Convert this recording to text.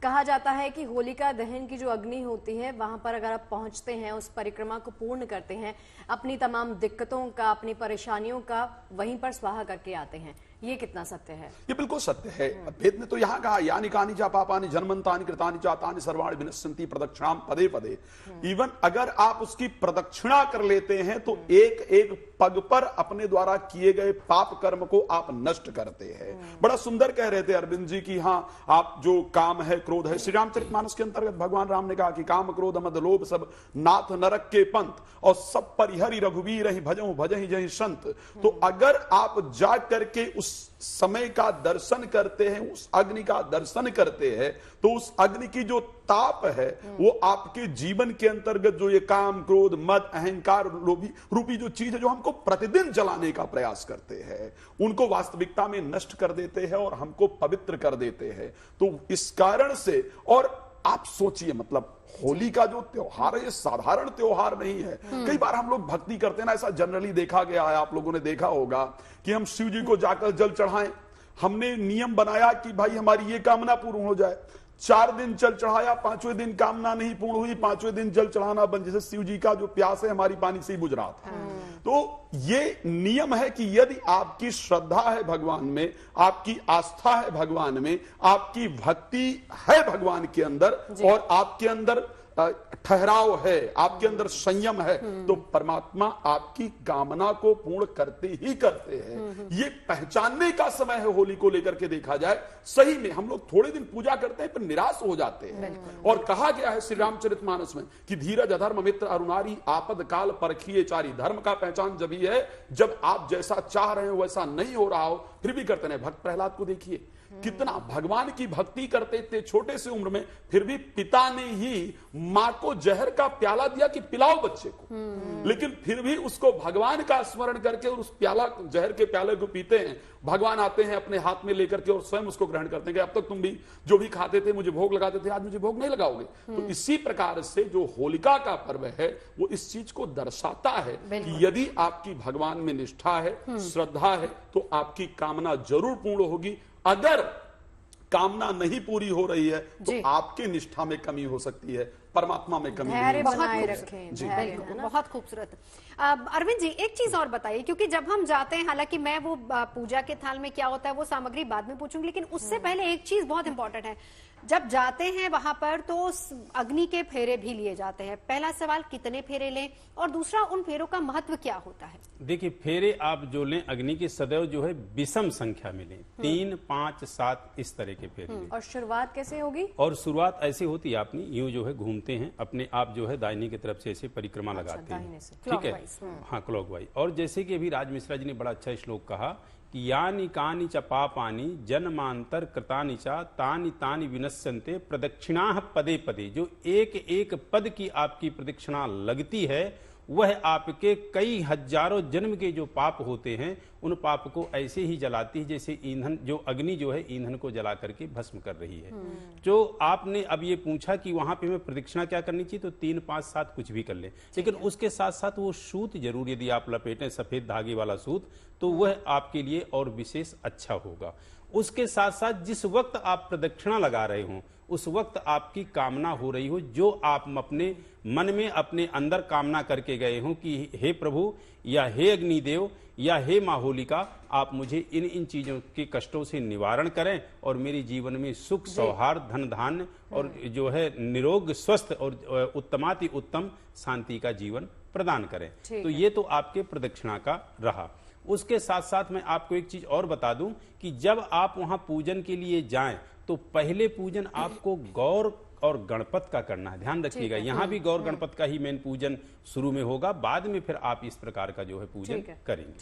कहा जाता है कि होलिका दहन की जो अग्नि होती है वहां पर अगर आप पहुंचते हैं, उस परिक्रमा को पूर्ण करते हैं, अपनी तमाम दिक्कतों का, अपनी परेशानियों का वहीं पर स्वाहा करके आते हैं। ये कितना सत्य है? ये बिल्कुल सत्य है। वेद ने तो यहाँ कहा, यानी कानी चा पापानि जन्मंतानि कृतानि चा तानि सर्वाणि विनश्यन्ति प्रदक्षिणाम पदे पदे। इवन अगर आप उसकी प्रदक्षिणा कर लेते हैं तो एक एक पग पर अपने द्वारा किए गए पाप कर्म को आप नष्ट करते हैं। बड़ा सुंदर कह रहे थे अरविंद जी की, हाँ आप जो काम है, क्रोध है, श्री रामचरितमानस के अंतर्गत भगवान राम ने कहा कि काम क्रोध मद लोभ सब नाथ नरक के पंथ, और सब परिहरि रघुवीर ही भजहु भजहि जहि संत। तो अगर आप जा करके उस समय का दर्शन करते हैं, उस अग्नि का दर्शन करते हैं, तो उस अग्नि की जो ताप है वो आपके जीवन के अंतर्गत जो ये काम क्रोध मद अहंकार लोभी रूपी जो चीज है जो हमको प्रतिदिन जलाने का प्रयास करते हैं, उनको वास्तविकता में नष्ट कर देते हैं और हमको पवित्र कर देते हैं। तो इस कारण से, और आप सोचिए, मतलब होली का जो त्योहार है ये साधारण त्योहार नहीं है। कई बार हम लोग भक्ति करते हैं ना, ऐसा जनरली देखा गया है, आप लोगों ने देखा होगा कि हम शिव जी को जाकर जल चढ़ाएं। हमने नियम बनाया कि भाई हमारी ये कामना पूर्ण हो जाए, 4 दिन जल चढ़ाया, 5वें दिन कामना नहीं पूर्ण हुई, 5वें दिन जल चढ़ाना बंद। जैसे शिव जी का जो प्यास है हमारी पानी से ही बुझ रहा था। तो ये नियम है कि यदि आपकी श्रद्धा है भगवान में, आपकी आस्था है भगवान में, आपकी भक्ति है भगवान के अंदर, और आपके अंदर ठहराव है, आपके अंदर संयम है, तो परमात्मा आपकी कामना को पूर्ण करते ही करते हैं। ये पहचानने का समय है होली को लेकर के देखा जाए। सही में हम लोग थोड़े दिन पूजा करते हैं पर निराश हो जाते हैं। और कहा गया है श्री रामचरितमानस में कि धीरज अधर्म मित्र अरुणारी आपद काल परखिए चारी। धर्म का पहचान जब ही है जब आप जैसा चाह रहे हो वैसा नहीं हो रहा हो फिर भी करते नहीं। भक्त प्रहलाद को देखिए, कितना भगवान की भक्ति करते थे छोटे से उम्र में, फिर भी पिता ने ही मां को जहर का प्याला दिया कि पिलाओ बच्चे को, लेकिन फिर भी उसको भगवान का स्मरण करके और उस प्याला जहर के प्याले को पीते हैं। भगवान आते हैं अपने हाथ में लेकर के और स्वयं उसको ग्रहण करते हैं कि अब तक तुम भी जो भी खाते थे मुझे भोग लगाते थे, आज मुझे भोग नहीं लगाओगे। तो इसी प्रकार से जो होलिका का पर्व है वो इस चीज को दर्शाता है कि यदि आपकी भगवान में निष्ठा है, श्रद्धा है, तो आपकी कामना जरूर पूर्ण होगी। अगर कामना नहीं पूरी हो रही है तो आपकी निष्ठा में कमी हो सकती है, परमात्मा में कमी नहीं हो सकती। बहुत खूबसूरत। अरविंद जी एक चीज और बताइए, क्योंकि जब हम जाते हैं, हालांकि मैं वो पूजा के थाल में क्या होता है वो सामग्री बाद में पूछूंगी, लेकिन उससे पहले एक चीज बहुत इंपॉर्टेंट है। जब जाते हैं वहां पर तो अग्नि के फेरे भी लिए जाते हैं। पहला सवाल, कितने फेरे लें, और दूसरा उन फेरों का महत्व क्या होता है? देखिए, फेरे आप जो लें अग्नि की सदैव जो है विषम संख्या में लें, 3, 5, 7 इस तरह के फेरे लें। और शुरुआत कैसे होगी? और शुरुआत ऐसी होती है, आपने यूं जो है घूमते हैं अपने आप जो है दाहिने की तरफ से ऐसे परिक्रमा लगाते हैं, ठीक है, हाँ क्लॉकवाइज। और जैसे कि अभी राज मिश्रा जी ने बड़ा अच्छा श्लोक कहा कि यानि कानि च पापानि जन्मांतर कृतानि च तानि तानि विनश्यन्ते प्रदक्षिणाः पदे पदे। जो एक एक पद की आपकी प्रदक्षिणा लगती है वह आपके कई हजारों जन्म के जो पाप होते हैं उन पाप को ऐसे ही जलाती है जैसे ईंधन, जो अग्नि जो है ईंधन को जला करके भस्म कर रही है। जो आपने अब ये पूछा कि वहां पे हमें प्रदक्षिणा क्या करनी चाहिए, तो 3, 5, 7 कुछ भी कर ले, लेकिन उसके साथ साथ वो सूत जरूर, यदि आप लपेटें सफेद धागे वाला सूत, तो वह आपके लिए और विशेष अच्छा होगा। उसके साथ साथ जिस वक्त आप प्रदक्षिणा लगा रहे हो उस वक्त आपकी कामना हो रही हो, जो आप अपने मन में अपने अंदर कामना करके गए हो कि हे प्रभु या हे अग्निदेव या हे माँ होलिका, आप मुझे इन इन चीजों के कष्टों से निवारण करें और मेरे जीवन में सुख सौहार्द धन धान्य और जो है निरोग स्वस्थ और उत्तमाति उत्तम शांति का जीवन प्रदान करें। तो ये तो आपके प्रदक्षिणा का रहा। उसके साथ साथ मैं आपको एक चीज और बता दूं कि जब आप वहां पूजन के लिए जाएं तो पहले पूजन आपको गौर और गणपत का करना है, ध्यान रखिएगा। यहाँ भी गौर गणपत का ही मेन पूजन शुरू में होगा, बाद में फिर आप इस प्रकार का जो है पूजन करेंगे।